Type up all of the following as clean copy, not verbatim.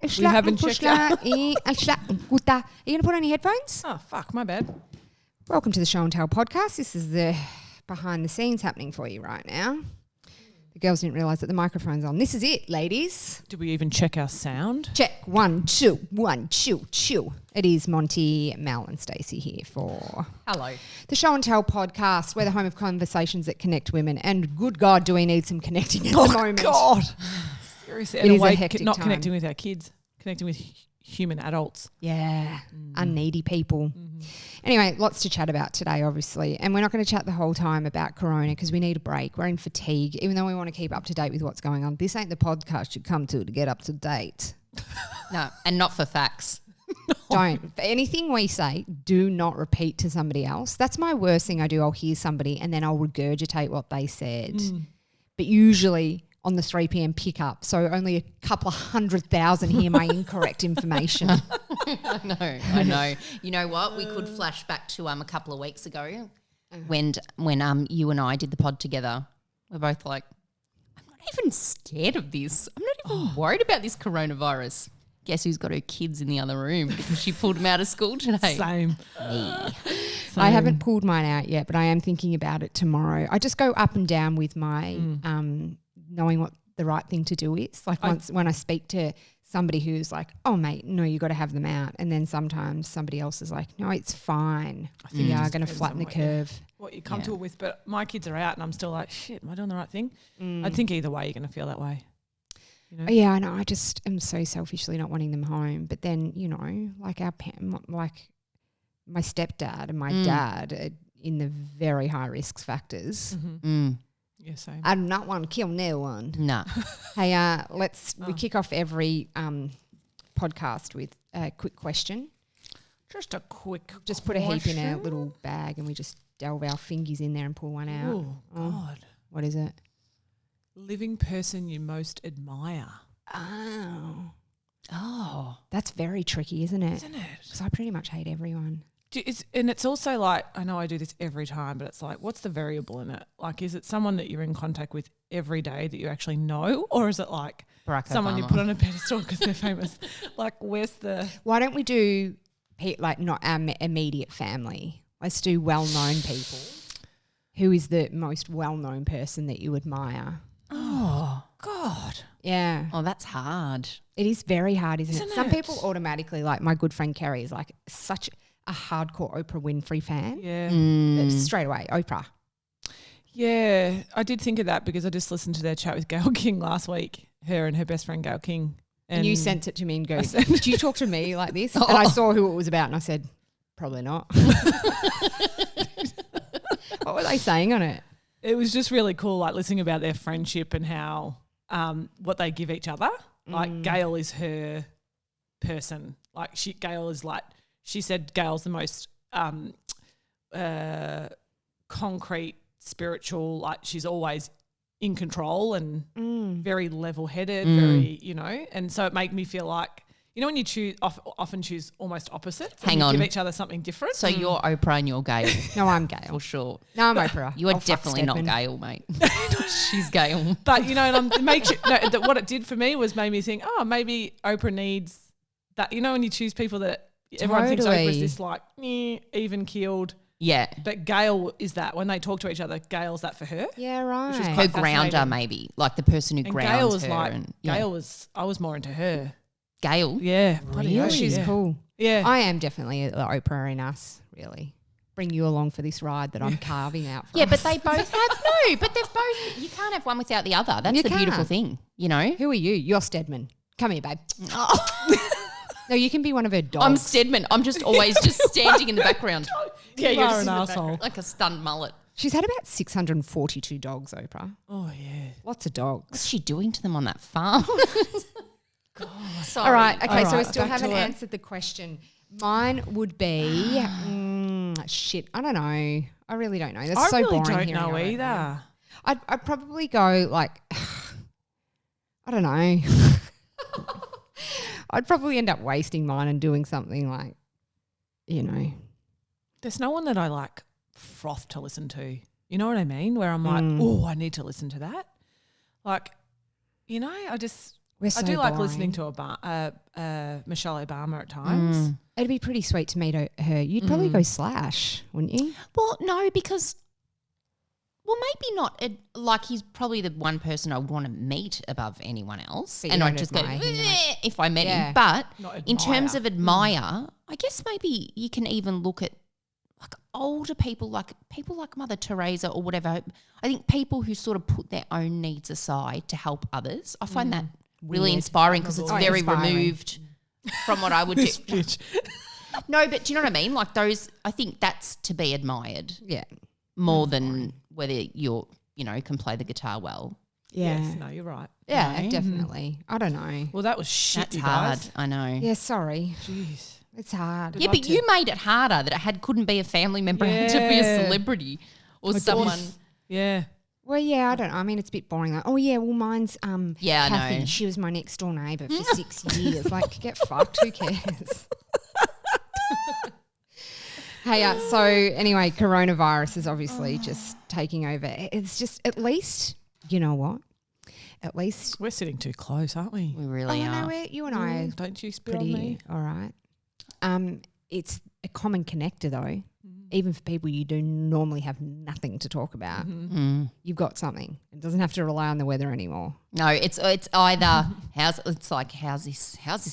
haven't checked out. Are you going to put on your headphones? Oh, fuck, my bad. Welcome to the Show and Tell podcast. This is the behind the scenes happening for you right now. The girls didn't realise that the microphone's on. This is it, ladies. Did we even check our sound? Check 1, 2, 1, 2, 2. It is Monty, Mel and Stacey here for Hello. the Show and Tell podcast. We're the home of conversations that connect women, and good God, do we need some connecting at the moment. Oh, God. Seriously. It In is a way, a hectic not time. connecting with our kids, connecting with human adults. Yeah, unneedy people. Mm-hmm. Anyway, lots to chat about today, obviously. And we're not going to chat the whole time about Corona because we need a break. We're in fatigue, even though we want to keep up to date with what's going on. This ain't the podcast you come to get up to date. No, and not for facts. Don't. For anything we say, do not repeat to somebody else. That's my worst thing I do. I'll hear somebody and then I'll regurgitate what they said. But usually on the 3 p.m. pickup, so only a couple of 100,000 hear my incorrect information. I know. You know what? We could flash back to a couple of weeks ago when you and I did the pod together. We're both like, I'm not even scared of this. I'm not even worried about this coronavirus. Guess who's got her kids in the other room because she pulled them out of school today? Same. Me. I haven't pulled mine out yet, but I am thinking about it tomorrow. I just go up and down with my knowing what the right thing to do is. Like when I speak to somebody who's like, oh, mate, no, you got to have them out. And then sometimes somebody else is like, no, it's fine. I think we are going to flatten the curve. What you're comfortable with, but my kids are out and I'm still like, shit, am I doing the right thing? I think either way you're going to feel that way. You know? Yeah, I know. I just am so selfishly not wanting them home. But then, you know, like like my stepdad and my dad are in the very high risk factors. Yeah, same. I do not want to kill no one. No. Hey, we kick off every podcast with a quick question. Just a quick Just put a heap in a little bag and we just delve our fingers in there and pull one out. Oh, God. What is it? Living person you most admire. Oh. That's very tricky, isn't it? Isn't it? Because I pretty much hate everyone. And it's also like, I know I do this every time, but it's like, what's the variable in it? Like, is it someone that you're in contact with every day that you actually know? Or is it like Barack someone you Obama. put on a pedestal because they're famous? Like, where's the... Why don't we do, like, not our immediate family? Let's do well-known people. Who is the most well-known person that you admire? Oh, God. Yeah. Oh, that's hard. It is very hard, isn't it? Some it? people automatically, like my good friend Kerry is like such a hardcore Oprah Winfrey fan. Yeah. Straight away, Oprah. Yeah, I did think of that because I just listened to their chat with Gail King last week, her and her best friend Gail King. And you sent it to me and go, do you talk to me like this? And I saw who it was about and I said, probably not. What were they saying on it? It was just really cool, like listening about their friendship and how what they give each other. Like Gail is her person. Like Gail is like, she said Gail's the most concrete, spiritual, like she's always in control and very level-headed, very, you know. And so it made me feel like, you know, when you often choose almost opposites. Hang and on. give each other something different. So you're Oprah and you're Gail. No, I'm Gail. For sure. No, I'm Oprah. You are Oh, fuck definitely not Stedman. Gail, mate. She's Gail. But, you know, and what it did for me was made me think, oh, maybe Oprah needs that. You know, when you choose people that everyone thinks Totally. Oprah's this like even-keeled. Yeah. But Gail is that. When they talk to each other, Gail's that for her. Yeah, right. Which is Her quite grounder, fascinating. maybe. Like the person who And grounds Gail was her. like, and, yeah. I was more into her. Gail? Yeah. bloody Really? oath, She's yeah. cool. Yeah. I am definitely the Oprah in us, really. Bring you along for this ride that I'm carving out for Yeah, us. but they both have no, but they've both. You can't have one without the other. That's You the beautiful can't. thing, you know. Who are you? You're Stedman. Come here, babe. No, you can be one of her dogs. I'm Stedman. I'm just always just standing in the background yeah, you you're are just an in the asshole. background. like a stunned mullet. She's had about 642 dogs, Oprah. Oh, yeah. Lots of dogs. What's she doing to them on that farm? Sorry. All right. Okay, All so we right, still back haven't to it. answered the question. Mine would be, shit, I don't know. I really don't know. That's I so really boring don't hearing know I don't either. I'd probably go like, I don't know. I'd probably end up wasting mine and doing something like, you know. There's no one that I like froth to listen to. You know what I mean? Where I'm like, oh, I need to listen to that. Like, you know, I just We're so I do like boring. listening to Michelle Obama at times. It'd be pretty sweet to meet her. You'd probably go Slash, wouldn't you? Well, no, because maybe not. Like he's probably the one person I would want to meet above anyone else, But you and don't I'd just go admire him, "Eh," if I met Yeah. him. But Not in terms admire. of admire, I guess maybe you can even look at like older people, like Mother Teresa or whatever. I think people who sort of put their own needs aside to help others. I find that really Weird. inspiring because it's Oh, very inspiring. removed from what I would do. This bitch. No, but do you know what I mean? Like those, I think that's to be admired Yeah. more than whether can play the guitar well. Yeah. Yes, no, you're right. Yeah, No. definitely. I don't know. Well, that was shit, That's you hard. guys. I know. Yeah, sorry. Jeez. It's hard. Yeah, like but to- you made it harder that it couldn't be a family member, it had to be a Yeah. celebrity or Of someone. course. Yeah. Well, yeah, I don't know. I mean, it's a bit boring. Like, oh, yeah, well, mine's Yeah, I Kathy. know. She was my next door neighbour for 6 years. Like, get fucked. Who cares? Hey, so anyway, coronavirus is obviously just taking over. It's just, at least, you know what? At least, We're sitting too close, aren't we? We really no, are. you and I are Don't you spit on pretty me? all right. It's a common connector though. Even for people you do normally have nothing to talk about, you've got something. It doesn't have to rely on the weather anymore. No, it's either how's this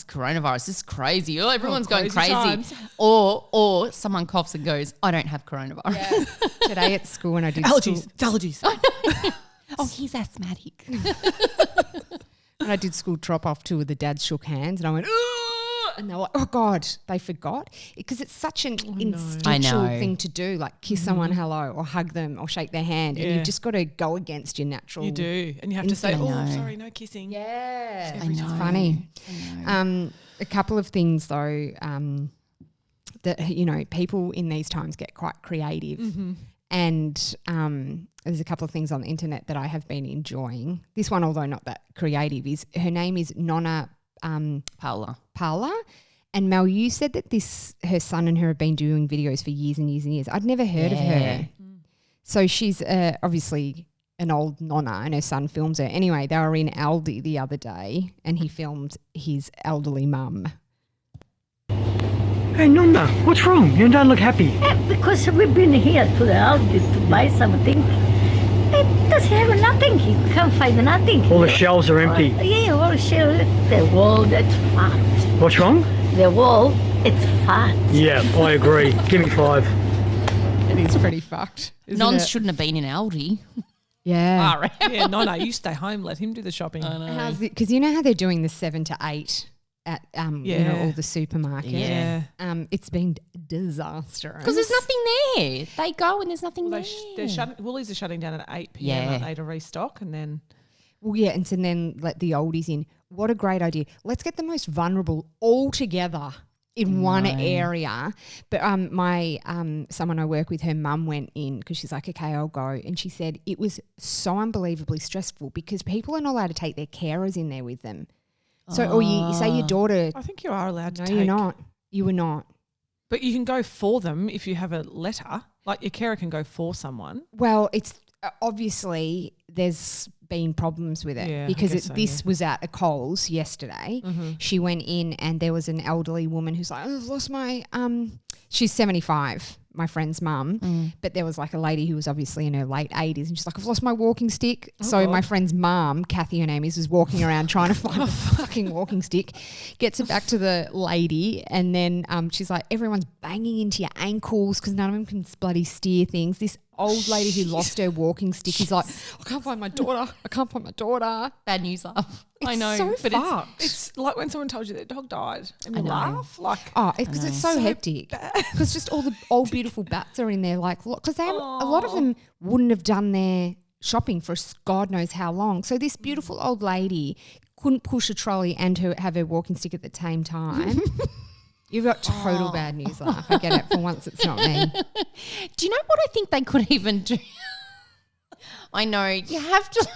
coronavirus? This is crazy. Oh, everyone's going crazy crazy. times. Or someone coughs and goes, I don't have coronavirus. Today at school when I did Allergies. school, It's allergies. Oh, he's asthmatic. when I did school drop off, two of the dads shook hands and I went, "Ooh," and they were like, oh God, they forgot. Because it's such an instinctual I know. thing to do, like kiss someone hello or hug them or shake their hand. And Yeah. you've just got to go against your natural. You do. And you have to say, instinct. oh, know. sorry, no kissing. Yeah. Every It's time. funny. A couple of things though, that, people in these times get quite creative. And there's a couple of things on the internet that I have been enjoying. This one, although not that creative, is her name is Nonna Paula. And Mel, you said that her son and her have been doing videos for years and years and years. I'd never heard of her. So she's obviously an old nonna and her son films her. Anyway, they were in Aldi the other day and he filmed his elderly mum. Hey, Nonna, what's wrong? You don't look happy. Because we've been here to the Aldi to buy something. It doesn't have nothing. You can't find nothing. All the shelves are empty. Yeah, all the shelves. The wall, that's fat. What's wrong? The wall, it's fat. Yeah, I agree. Give me 5. It is pretty fucked. Isn't Nons it? shouldn't have been in Aldi. Yeah. Yeah, no, you stay home. Let him do the shopping. Because you know how they're doing the 7 to 8 at Yeah. all the supermarkets. Yeah. It's been disastrous. Because there's nothing there. They go and there's nothing Well, there. Woolies are shutting down at 8 p.m. Yeah. aren't they, to restock, and then Well, yeah, and so then let the oldies in. What a great idea. Let's get the most vulnerable all together in one area. But my someone I work with, her mum went in because she's like, okay, I'll go. And she said it was so unbelievably stressful because people are not allowed to take their carers in there with them. So, or you say your daughter, I think you are allowed to no, take. you're not. You were not. But you can go for them if you have a letter. Like your carer can go for someone. Well, it's obviously there's been problems with it Yeah, I because guess so, this yeah. was at a Coles yesterday. She went in and there was an elderly woman who's like, I've lost my she's 75, my friend's mum, but there was like a lady who was obviously in her late 80s and she's like, I've lost my walking stick. So God. my friend's mum, Kathy her name is, was walking around trying to find the fucking walking stick, gets it back to the lady and then she's like, everyone's banging into your ankles because none of them can bloody steer things. This old lady who lost her walking stick is like, I can't find my daughter. I can't find my daughter. Bad news up. It's I know. so but fucked. It's like when someone told you their dog died and you know. laugh. Like, Oh, because it's so hectic. Because just all the old beautiful bats are in there, like, because they a lot of them wouldn't have done their shopping for God knows how long. So this beautiful old lady couldn't push a trolley and have her walking stick at the same time. You've got total bad news, laugh. I get it. For once, it's not me. do you know what I think they could even do? I know. You have to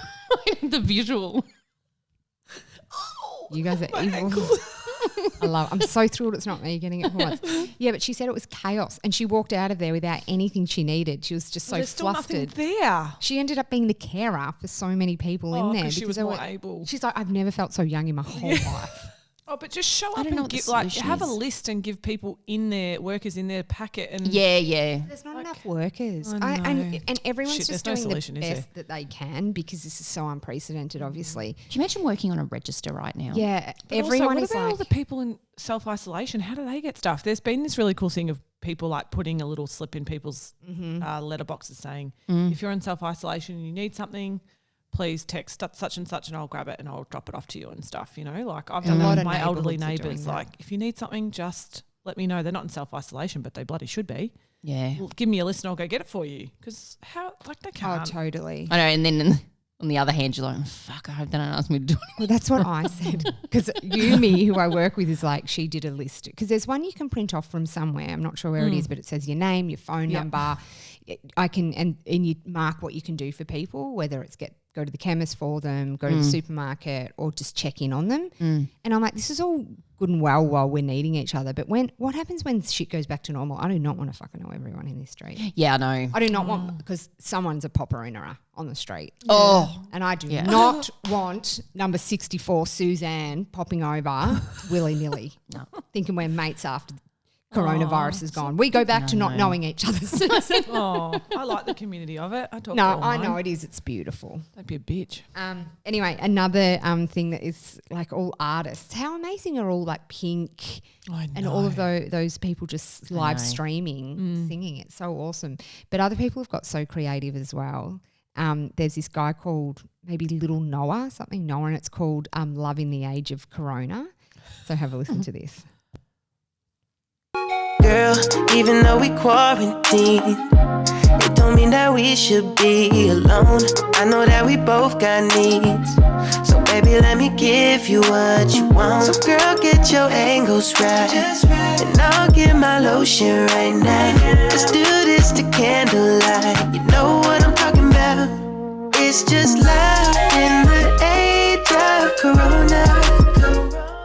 the visual. You guys are evil. I'm so thrilled it's not me getting it for once. Yeah, but she said it was chaos and she walked out of there without anything she needed. She was just so There's still nothing flustered. there. She ended up being the carer for so many people in there. 'Cause she was they more were- able. She's like, I've never felt so young in my whole life. Oh, but just show up don't know and what the give, like, solution have a is. list and give people in there, workers in there, packet and Yeah. There's not enough workers. I know. And everyone's Shit, just there's no doing solution, the is there? best that they can because this is so unprecedented, obviously. Can you imagine working on a register right now? Yeah, But everyone also, is what about all like, the people in self-isolation? How do they get stuff? There's been this really cool thing of people like putting a little slip in people's letterboxes saying, if you're in self-isolation and you need something, please text such and such and I'll grab it and I'll drop it off to you and stuff, you know? Like I've done lot that with of my elderly neighbourhoods are doing neighbours. that. Like if you need something, just let me know. They're not in self-isolation, but they bloody should be. Yeah. Well, give me a list and I'll go get it for you. Because how, like they oh, can't. totally. I know. And then on the other hand, you're like, fuck, I hope they don't ask me to do anything. Well, that's what I said. Because Yumi, who I work with, is like, she did a list. Because there's one you can print off from somewhere. I'm not sure where it is, but it says your name, your phone number. I can, and you mark what you can do for people, whether it's go to the chemist for them, go to the supermarket, or just check in on them. And I'm like, this is all good and well while we're needing each other. But what happens when shit goes back to normal? I do not want to fucking know everyone in this street. Yeah, I know. I do not want, because someone's a popper on the street. Oh. And I do not want number 64 Suzanne popping over willy-nilly, thinking we're mates after coronavirus is gone. We go back to not knowing each other. Oh, I like the community of it. I talk No, to all I mine. know it is. It's beautiful. Don't be a bitch. Anyway, another thing that is like all artists. How amazing are all like Pink I and all of those people just live streaming, singing. It's so awesome. But other people have got so creative as well. There's this guy called maybe Little Noah, and it's called Love in the Age of Corona. So have a listen to this. Girl, even though we quarantine, it don't mean that we should be alone. I know that we both got needs, so baby, let me give you what you want. So girl, get your angles right, and I'll get my lotion right now. Let's do this to candlelight. You know what I'm talking about. It's just love in the age of Corona.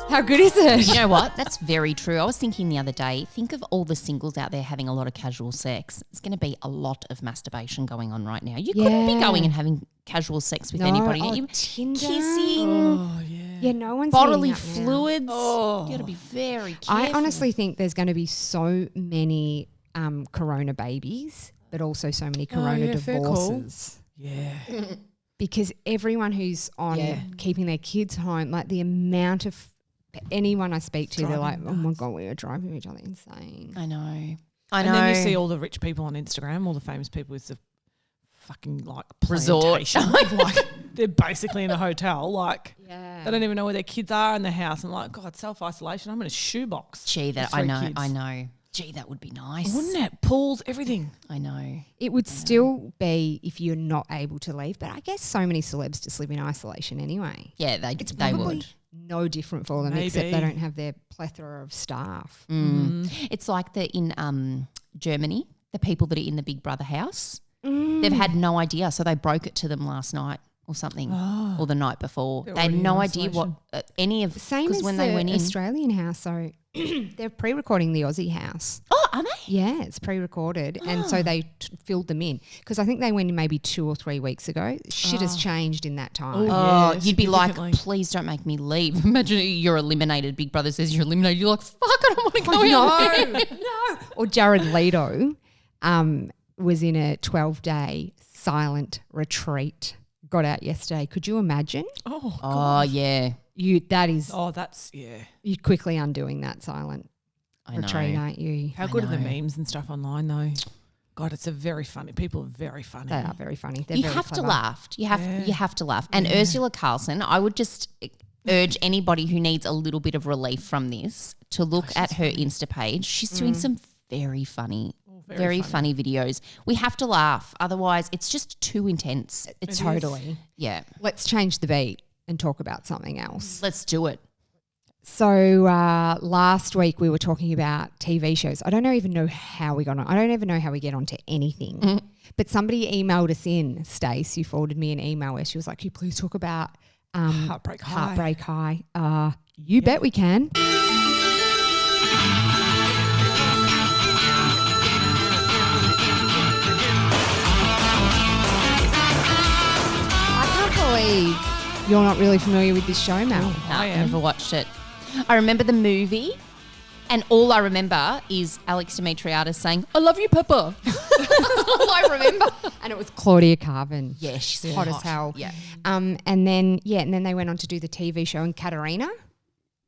How good is it? You know what? That's very true. I was thinking the other day, think of all the singles out there having a lot of casual sex. There's going to be a lot of masturbation going on right now. You couldn't be going and having casual sex with anybody. Oh, You Tinder. kissing, Oh, yeah. Yeah, no one's bodily meeting up now. fluids. You got to be very careful. I honestly think there's going to be so many corona babies, but also so many corona yeah, fair call. divorces. Yeah. Because everyone who's on keeping their kids home, like the amount of anyone I speak to, they're like, oh my God, we are driving each other insane. I know. And then you see all the rich people on Instagram, all the famous people with the fucking like Resort. plantation. Like they're basically in a hotel. Like they don't even know where their kids are in the house. And like, God, self-isolation. I'm in a shoebox. Gee, that with I 3 know. kids. I know. Gee, that would be nice. Wouldn't it? Pools, everything. I know. It would still be if you're not able to leave, but I guess so many celebs just live in isolation anyway. Yeah, they Probably would. no different for them, except they Maybe. don't have their plethora of staff. It's like in Germany, the people that are in the Big Brother house, they've had no idea. So they broke it to them last night or something or the night before. They're They had already no in idea what any of Same as when the they went in. Australian house. So they're pre-recording the Aussie house. Oh, are they? Yeah, it's pre-recorded, and so they filled them in because I think they went in maybe 2 or 3 weeks ago. Shit has changed in that time. Oh, Yeah, you'd be like, significantly. please don't make me leave. Imagine you're eliminated. Big Brother says you're eliminated. You're like, fuck, I don't want to go in. No. Or Jared Leto was in a 12-day silent retreat. Got out yesterday. Could you imagine? Oh, Oh, yeah. that's, yeah. You're quickly undoing that silent I retreat, know. aren't you? How good are the memes and stuff online though? God, it's a very funny. People are very funny. They are very funny. They're You very have to clever. laugh. You have to laugh. And Ursula Carlson, I would just urge anybody who needs a little bit of relief from this to look at her Insta page. She's doing some very funny, very funny videos. We have to laugh. Otherwise, it's just too intense. It's Totally. Yeah. Let's change the beat and talk about something else. Let's do it. So last week we were talking about TV shows. I don't even know how we got on. I don't even know how we get onto anything. But somebody emailed us in, Stace, you forwarded me an email where she was like, "Can you please talk about Heartbreak High. Heartbreak High?" You bet we can. Fave. You're not really familiar with this show, Mel? No, I I am. never watched it. I remember the movie, and all I remember is Alex Demetriadis saying, "I love you, Pepper." That's all I remember. And it was Claudia Carvin. Yeah, she's hot as hell. Yeah. And then they went on to do the TV show, and Katerina,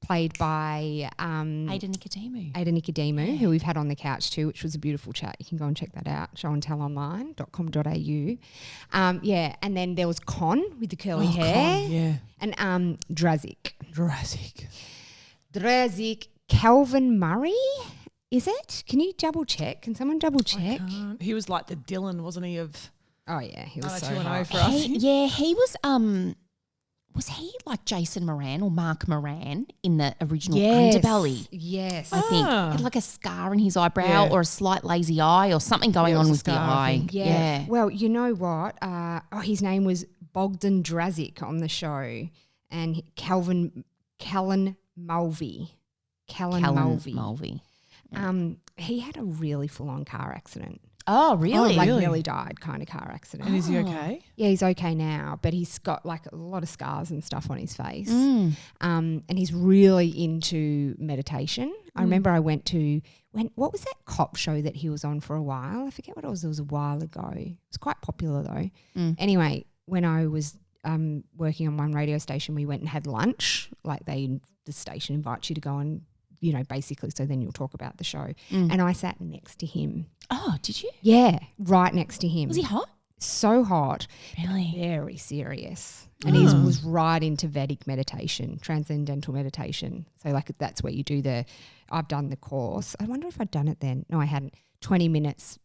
played by Ada Nicodemu. Ada Nicodemu, who we've had on the couch too, which was a beautiful chat. You can go and check that out, show+tellonline.com.au. And then there was Con with the curly hair. Con, yeah. And Drazic. Drazic. Calvin Murray, is it? Can you double check? Can someone double check? He was like the Dylan, wasn't he, of Oh, yeah, he was so 2-0 hot. for us. He was he like Jason Moran or Mark Moran in the original Underbelly? Yes. I think. He had like a scar in his eyebrow Yeah. or a slight lazy eye or something going it on was with a the scar, I eye. think. Yeah. Well, you know what? His name was Bogdan Drazic on the show, and Callan Mulvey. Callan Mulvey. He had a really full-on car accident. Oh, really? Like nearly died kind of car accident. And is he okay? Yeah, he's okay now, but he's got like a lot of scars and stuff on his face. And he's really into meditation. I remember I went to what was that cop show that he was on for a while? I forget what it was. It was a while ago. It was quite popular though. Anyway, when I was working on one radio station, we went and had lunch. Like the station invites you to go and, you know, basically, so then you'll talk about the show. And I sat next to him. Oh, did you? Yeah, right next to him. Was he hot? So hot. Really? Very serious. And he was right into Vedic meditation, transcendental meditation. So like that's where you do I've done the course. I wonder if I'd done it then. No, I hadn't. 20 minutes,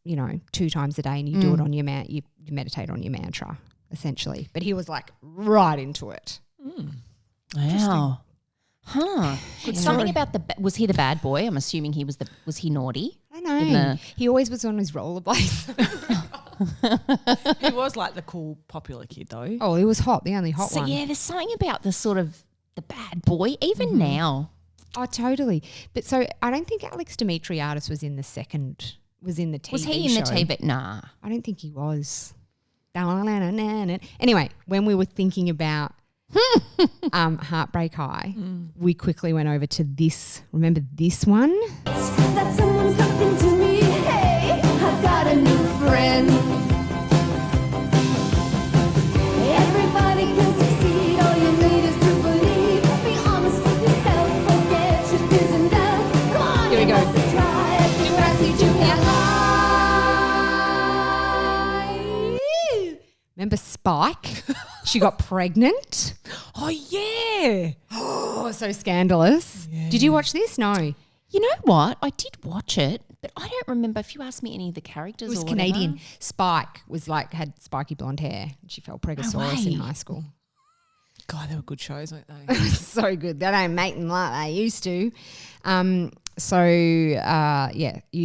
2 times a day, and you do it on your you meditate on your mantra, essentially. But he was like right into it. Wow. Huh. Something about was he the bad boy? I'm assuming was he naughty? I know. He always was on his rollerblades. He was like the cool, popular kid though. Oh, he was hot, the only hot So one. yeah, there's something about the sort of the bad boy, even now. Oh, totally. But so I don't think Alex Demetriadis was in the TV Was he in show. the TV? Nah. I don't think he was. Anyway, when we were thinking about Heartbreak High, we quickly went over to this. Remember this one? That someone's talking to me. Hey, I've got a new friend. Everybody can succeed. All you need is to believe. Be honest with yourself. Forget your fears and doubts. Come on, Here we you go. must try at Degrassi Junior High. Remember Spike? She got pregnant. Oh yeah. Oh, so scandalous. Did you watch this? No. It You know what? I did watch it, but I don't remember if you asked me any of the characters. was or Canadian. whatever. Spike was had spiky blonde hair. She felt Pregosaurus way. in high school. God, they were good shows, weren't they? So good. They don't make them like they used to. You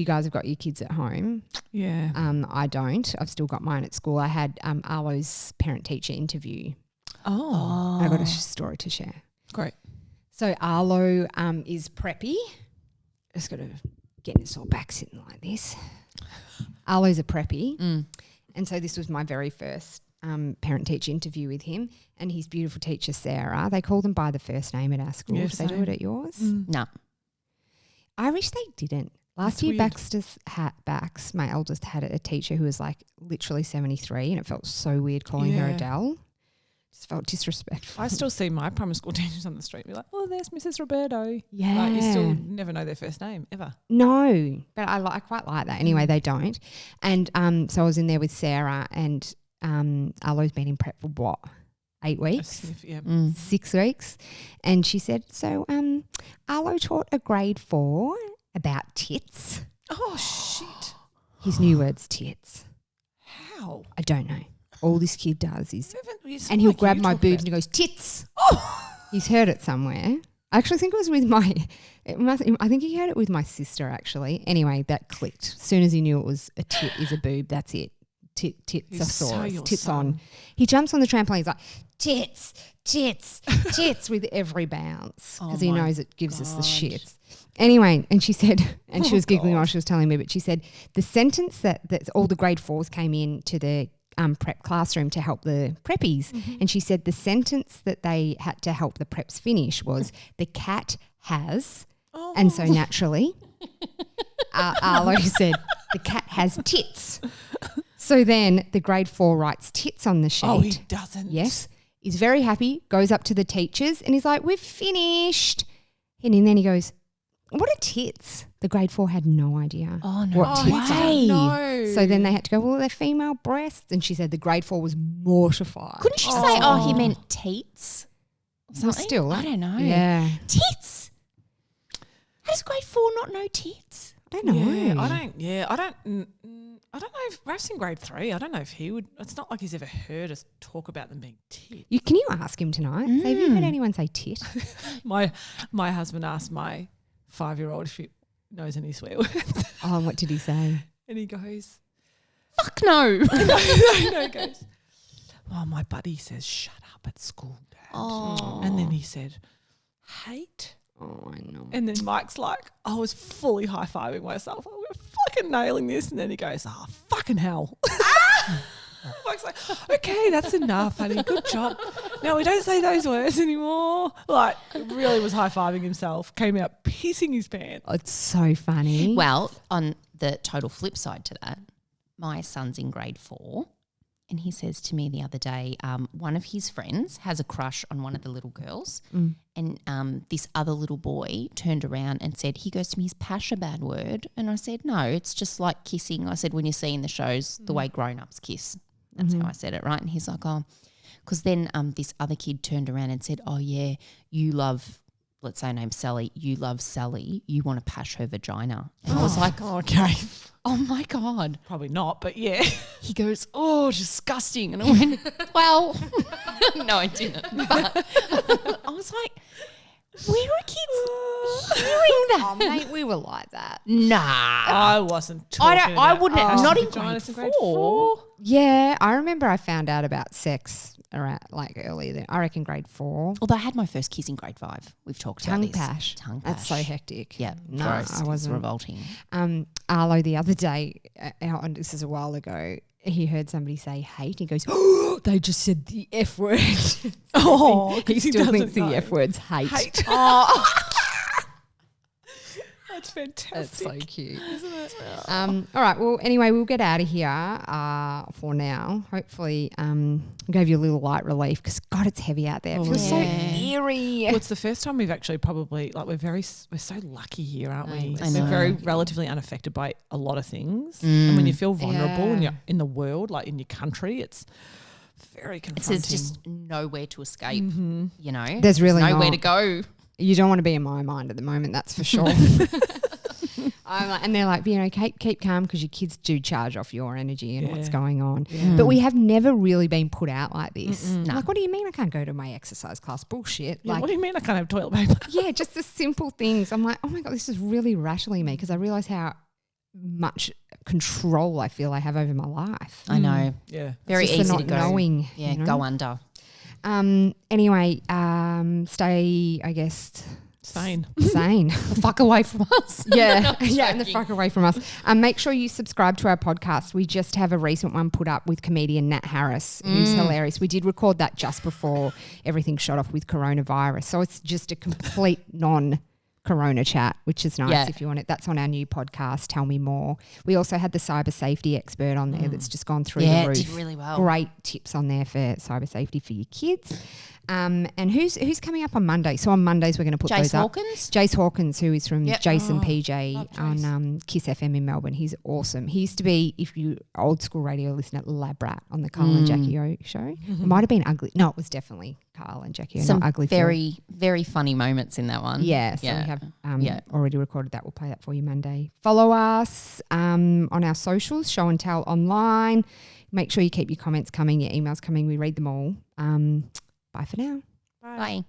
guys have got your kids at home. Yeah. I don't. I've still got mine at school. I had Arlo's parent-teacher interview. Oh, I got a story to share. great. So Arlo is preppy. Just got to get this all back sitting like this. Arlo's a preppy. And so this was my very first parent-teacher interview with him and his beautiful teacher, Sarah. They call them by the first name at our school. Yeah, Do they do same. it at yours? No. I wish they didn't. Last That's year, weird. Bax, my eldest, had a teacher who was like literally 73 and it felt so weird calling her Yeah. Adele. Just felt disrespectful. I still see my primary school teachers on the street be like, oh, there's Mrs. Roberto. Yeah. Like, you still never know their first name, ever. No, but I quite like that. Anyway, they don't. And so I was in there with Sarah and Arlo's been in prep for what? 8 A weeks? sniff, yeah. 6 weeks. And she said, so Arlo taught a grade 4 about tits. Oh, shit. His new word's tits. How? I don't know. All this kid does is, You sound and he'll like grab you my talk boobs about- and he goes, tits. He's heard it somewhere. I actually think it was with I think he heard it with my sister actually. Anyway, that clicked. As soon as he knew it was a tit is a boob, that's it. Tits He's are so sore. your Tits son. on. He jumps on the trampoline. He's like, tits, tits, tits with every bounce because he my knows it gives us the God. shits. Anyway, and she said, and she Oh, was giggling God. while she was telling me, but she said the sentence that all the grade 4s came in to the prep classroom to help the preppies. And she said the sentence that they had to help the preps finish was, the cat has, and so naturally Arlo said, the cat has tits. So then the grade 4 writes tits on the sheet. Oh, he doesn't. Yes. He's very happy, goes up to the teachers and he's like, we've finished. And then he goes, what are tits? The grade 4 had no idea what tits are. No. So then they had to go, well, they're female breasts. And she said the grade 4 was mortified. Couldn't she say, he meant teats? Well, still. I don't know. Yeah. Tits? How does grade 4 not know tits? I don't know. I don't know if perhaps in grade 3, I don't know if he would. It's not like he's ever heard us talk about them being tit. Can you ask him tonight? Say, have you heard anyone say tit? My husband asked my 5-year-old if he knows any swear words. Oh, and what did he say? And he goes, Fuck no. no, he goes, oh, my buddy says shut up at school, Dad. Oh. And then he said, hate. Oh, I know. And then Mike's like, I was fully high-fiving myself. Oh, we're fucking nailing this. And then he goes, fucking hell. Mike's like, okay, that's enough, honey. Good job. No, we don't say those words anymore. Like, really was high-fiving himself. Came out pissing his pants. Oh, it's so funny. Well, on the total flip side to that, my son's in grade 4 and he says to me the other day, one of his friends has a crush on one of the little girls and this other little boy turned around and said, he goes to me, is pash a bad word? And I said, no, it's just like kissing. I said, when you see in the shows the way grown-ups kiss. That's how I said it, right? And he's like, oh, because then this other kid turned around and said, oh, yeah, you love, let's say her name's Sally, you love Sally, you want to pash her vagina. And I was like, Okay. oh, my God. Probably not, but yeah. He goes, oh, disgusting. And I went, well, no, I didn't. But I was like, where are kids hearing that? Oh, mate, we were like that. Nah. I wasn't talking I about wouldn't, pashing not in vaginas grade 4. Yeah, I remember I found out about sex around earlier than, I reckon grade 4. Although I had my first kiss in grade 5. We've talked about Tongue this. pash. Tongue That's so pash. hectic. Yeah, No, gross. I It's wasn't. revolting. Arlo the other day, and this is a while ago, he heard somebody say hate. He goes, oh, they just said the F word. Oh, he 'cause he still thinks doesn't the know. F word's hate. Hate. Oh, That's fantastic. that's so cute. Isn't it? All right. Well, anyway, we'll get out of here for now. Hopefully, gave you a little light relief because, God, it's heavy out there. It feels so eerie. Well, it's the first time we've actually probably, like, we're so lucky here, aren't we? I know. We're very relatively unaffected by a lot of things. And when you feel vulnerable and Yeah. you're in the world, like in your country, it's very confronting. There's just nowhere to escape, you know. There's really nowhere not. to go. You don't want to be in my mind at the moment, that's for sure. I'm like, and they're like, you know, keep calm because your kids do charge off your energy and what's going on. But we have never really been put out like this. Like, what do you mean I can't go to my exercise class? Bullshit. Yeah, Like, what do you mean I can't have toilet paper? yeah, just the simple things. I'm like, oh my God, this is really rattling me because I realise how much control I feel I have over my life. I know. Yeah. Very Just the easy not to go. knowing, Yeah, you know? go under. Anyway, stay, I guess, Sane. sane. Fuck away from us. Yeah, yeah, and the fuck away from us. Make sure you subscribe to our podcast. We just have a recent one put up with comedian Nat Harris, who's hilarious. We did record that just before everything shot off with coronavirus, so it's just a complete non-corona chat, which is nice Yeah. if you want it. That's on our new podcast, Tell Me More. We also had the cyber safety expert on there that's just gone through Yeah, the it roof. did really well. Great tips on there for cyber safety for your kids. And who's coming up on Monday? So on Mondays we're going to put Jace those up. Hawkins? Jace Hawkins, who is from Yep. Jason PJ on Kiss FM in Melbourne. He's awesome. He used to be, if you old school radio listener, Lab Rat on the Carl and Jackie O show. It might have been Ugly. No, it was definitely Carl and Jackie O, Some not Ugly Phil. very, very funny moments in that one. Yeah, so we have already recorded that. We'll play that for you Monday. Follow us on our socials, Show and Tell online. Make sure you keep your comments coming, your emails coming. We read them all. Bye for now. Bye.